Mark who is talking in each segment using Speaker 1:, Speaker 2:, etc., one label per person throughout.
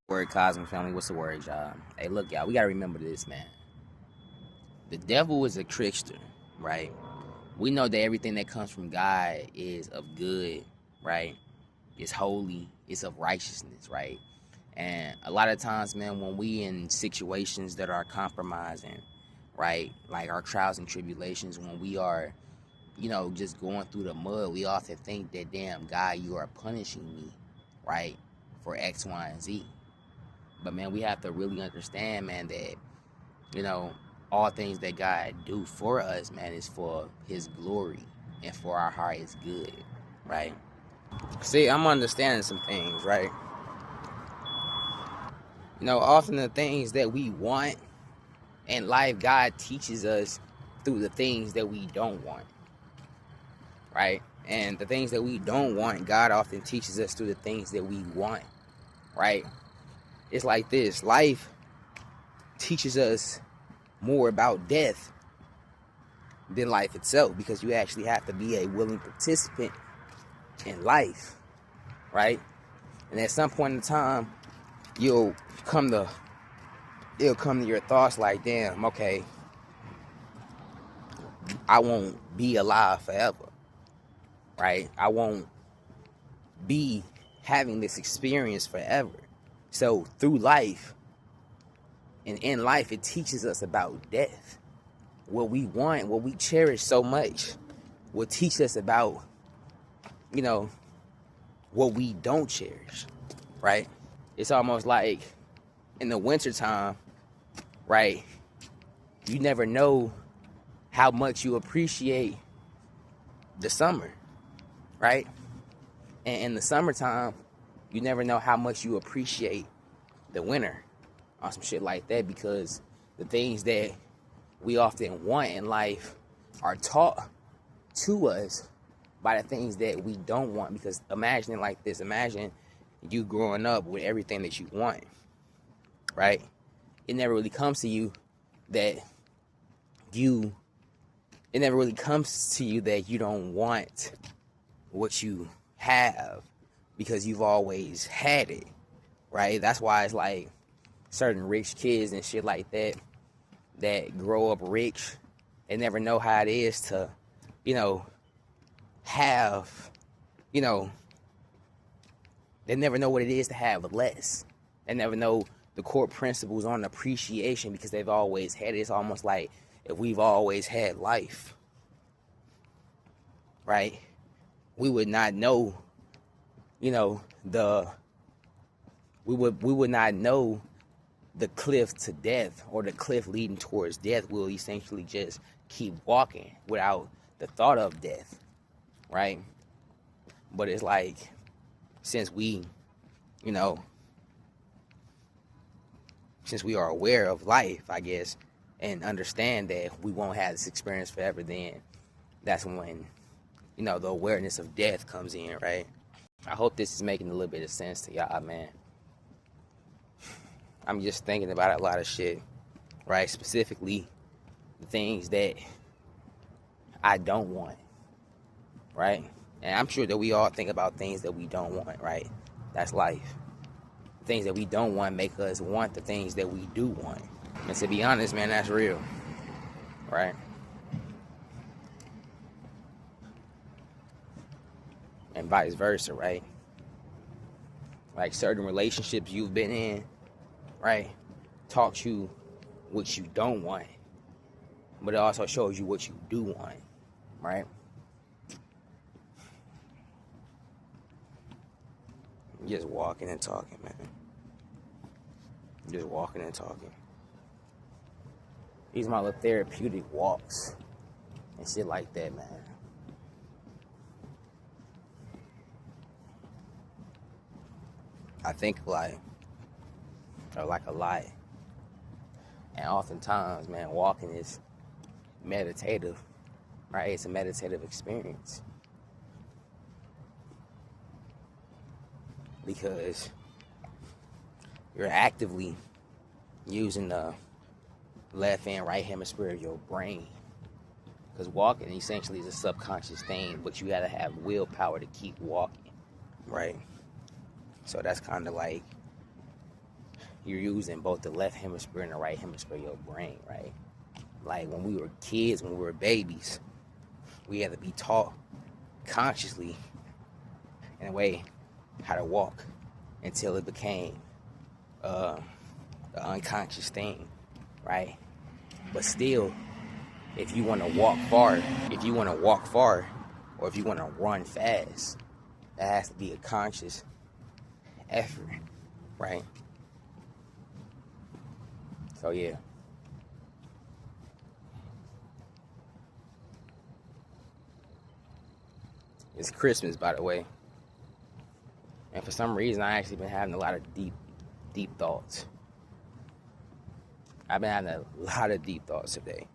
Speaker 1: Word, Cosmic Family. What's the word, y'all? Hey, look, y'all, we gotta remember this, man. The devil is a trickster, right? We know that everything that comes from God is of good, right? It's holy, it's of righteousness, right? And a lot of times, man, when we in situations that are compromising, right? Like our trials and tribulations, when we are, just going through the mud, we often think that, damn, God, you are punishing me, right? For X, Y, and Z. But man, we have to really understand, man, that you know all things that God do for us, man, is for His glory and for our highest good, right? See, I'm understanding some things, right? Often the things that we want in life, God teaches us through the things that we don't want, right? And the things that we don't want, God often teaches us through the things that we want, right? It's like this: life teaches us more about death than life itself, because you actually have to be a willing participant in life, right? And at some point in time, you'll come to it'll come to your thoughts like, damn, okay, I won't be alive forever, right? I won't be having this experience forever. So through life and in life, it teaches us about death. What we want, what we cherish so much, will teach us about, what we don't cherish, right? It's almost like in the wintertime, right? You never know how much you appreciate the summer, right? And in the summertime, you never know how much you appreciate the winter or some shit like that, because the things that we often want in life are taught to us by the things that we don't want. Because imagine it like this: imagine you growing up with everything that you want, right? It never really comes to you that you it never really comes to you that you don't want what you have, because you've always had it, right? That's why it's like certain rich kids and shit like that grow up rich, they never know how it is to, have, you know, they never know what it is to have less. They never know the core principles on appreciation, because they've always had it. It's almost like if we've always had life, right? We would not know, the we would not know the cliff to death, or the cliff leading towards death. We'll essentially just keep walking without the thought of death, right? But it's like, since we, you know, since we are aware of life, I guess, and understand that we won't have this experience forever, then that's when, the awareness of death comes in, right? I hope this is making a little bit of sense to y'all, man. I'm just thinking about a lot of shit, right? Specifically, the things that I don't want, right? And I'm sure that we all think about things that we don't want, right? That's life. Things that we don't want make us want the things that we do want. And to be honest, man, that's real, right? And vice versa, right? Like certain relationships you've been in, right, taught you what you don't want, but it also shows you what you do want, right? Just walking and talking, man. Just walking and talking. These are my little therapeutic walks and shit like that, man. I think like a lot. And oftentimes, man, walking is meditative, right? It's a meditative experience, because you're actively using the left and right hemisphere of your brain. Because walking essentially is a subconscious thing, but you gotta have willpower to keep walking, right? So that's kind of like you're using both the left hemisphere and the right hemisphere of your brain, right? Like when we were kids, when we were babies, we had to be taught consciously, in a way, how to walk until it became an unconscious thing, right? But still, if you want to walk far, or if you want to run fast, that has to be a conscious effort, right? So yeah. It's Christmas, by the way. And for some reason, I actually been having a lot of deep thoughts. I've been having a lot of deep thoughts today.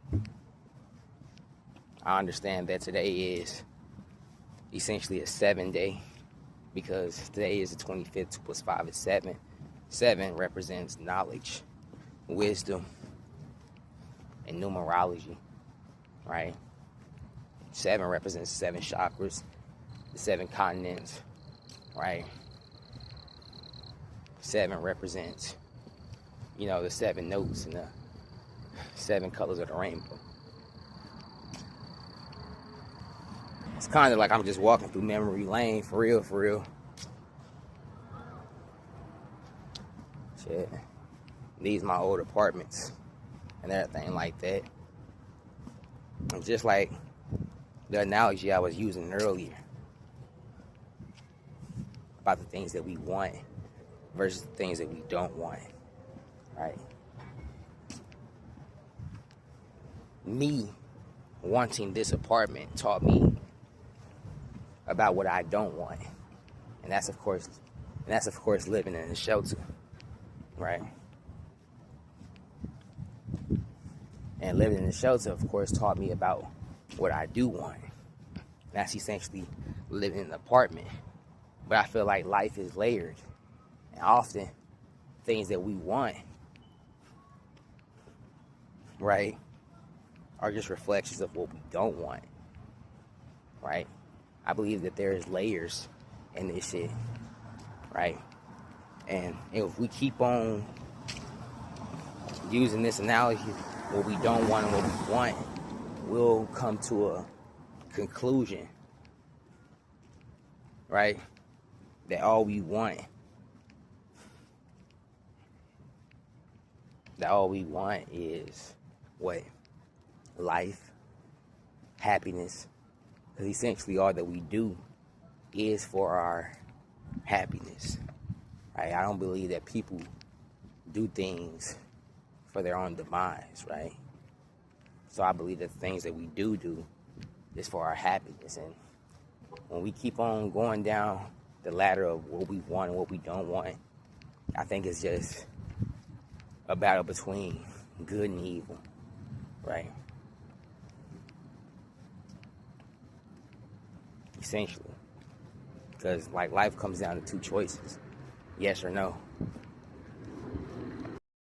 Speaker 1: I understand that today is essentially a 7-day, because today is the 25th, 2 plus 5 is 7. 7 represents knowledge, wisdom, and numerology, right? 7 represents 7 chakras, the 7 continents, right? 7 represents, the 7 notes and the 7 colors of the rainbow. It's kind of like I'm just walking through memory lane, for real. Shit. These my old apartments and everything like that. And just like the analogy I was using earlier about the things that we want versus the things that we don't want, right? Me wanting this apartment taught me about what I don't want, and that's of course living in a shelter, right? And living in a shelter, of course, taught me about what I do want. And that's essentially living in an apartment. But I feel like life is layered, and often things that we want, right, are just reflections of what we don't want, right? I believe that there is layers in this shit, right? And if we keep on using this analogy, what we don't want and what we want, we'll come to a conclusion, right? That all we want is what? Life, happiness. Because essentially all that we do is for our happiness, right? I don't believe that people do things for their own demise, right? So I believe that the things that we do is for our happiness. And when we keep on going down the ladder of what we want and what we don't want, I think it's just a battle between good and evil, right? Essentially. Because like life comes down to 2 choices, yes or no.